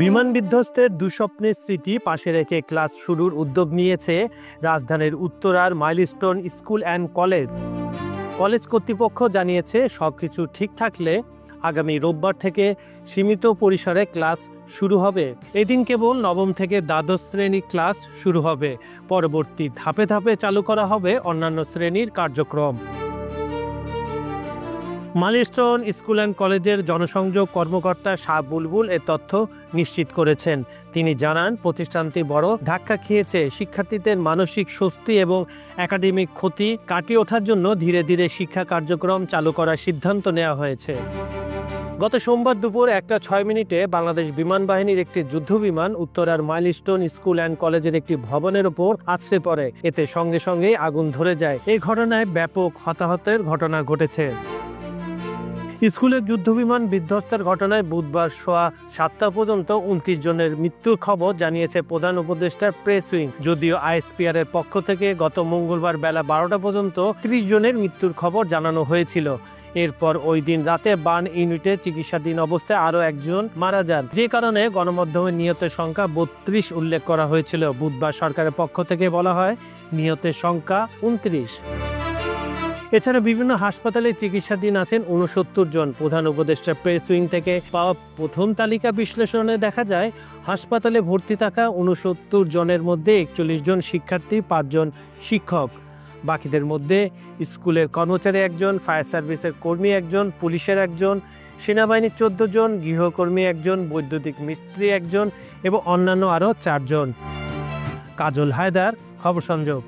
বিমান বিধ্বস্তের দুঃস্বপ্নের স্মৃতি পাশে রেখে ক্লাস শুরুর উদ্যোগ নিয়েছে রাজধানীর উত্তরার মাইলস্টোন স্কুল অ্যান্ড কলেজ কর্তৃপক্ষ জানিয়েছে, সবকিছু ঠিক থাকলে আগামী রোববার থেকে সীমিত পরিসরে ক্লাস শুরু হবে। এদিন কেবল নবম থেকে দ্বাদশ শ্রেণী ক্লাস শুরু হবে। পরবর্তী ধাপে ধাপে চালু করা হবে অন্যান্য শ্রেণীর কার্যক্রম। মাইলস্টোন স্কুল অ্যান্ড কলেজের জনসংযোগ কর্মকর্তা শাহ বুলবুল এ তথ্য নিশ্চিত করেছেন। তিনি জানান, প্রতিষ্ঠানটি বড় ধাক্কা খেয়েছে। শিক্ষার্থীদের মানসিক স্বস্তি এবং একাডেমিক ক্ষতি কাটিয়ে ওঠার জন্য ধীরে ধীরে শিক্ষা কার্যক্রম চালু করার সিদ্ধান্ত নেওয়া হয়েছে। গত সোমবার দুপুর 1:06 বাংলাদেশ বিমান বাহিনীর একটি যুদ্ধবিমান উত্তরার মাইলস্টোন স্কুল অ্যান্ড কলেজের একটি ভবনের ওপর আছড়ে পড়ে। এতে সঙ্গে সঙ্গেই আগুন ধরে যায়। এই ঘটনায় ব্যাপক হতাহতের ঘটনা ঘটেছে। স্কুলের যুদ্ধবিমান বিধ্বস্তের ঘটনায় বুধবার সোয়া 7টা পর্যন্ত 29 জনের মৃত্যুর খবর জানিয়েছে প্রধান উপদেষ্টার প্রেস উইং। যদিও আইএসপিআর এর পক্ষ থেকে গত মঙ্গলবার বেলা 12টা পর্যন্ত 30 জনের মৃত্যুর খবর জানানো হয়েছিল। এরপর ওই দিন রাতে বার্ন ইউনিটে চিকিৎসাধীন অবস্থায় আরও একজন মারা যান, যে কারণে গণমাধ্যমে নিহতের সংখ্যা 32 উল্লেখ করা হয়েছিল। বুধবার সরকারের পক্ষ থেকে বলা হয় নিহতের সংখ্যা 29। এছাড়া বিভিন্ন হাসপাতালে চিকিৎসাধীন আছেন 69 জন। প্রধান উপদেষ্টা প্রেস উইং থেকে পাওয়া প্রথম তালিকা বিশ্লেষণে দেখা যায়, হাসপাতালে ভর্তি থাকা 69 জনের মধ্যে 41 জন শিক্ষার্থী, 5 জন শিক্ষক। বাকিদের মধ্যে স্কুলের কর্মচারী 1 জন, ফায়ার সার্ভিসের কর্মী 1 জন, পুলিশের 1 জন, সেনাবাহিনীর 14 জন, গৃহকর্মী 1 জন, বৈদ্যুতিক মিস্ত্রি 1 জন এবং অন্যান্য আরও 4 জন। কাজল হায়দার, খবর সংযোগ।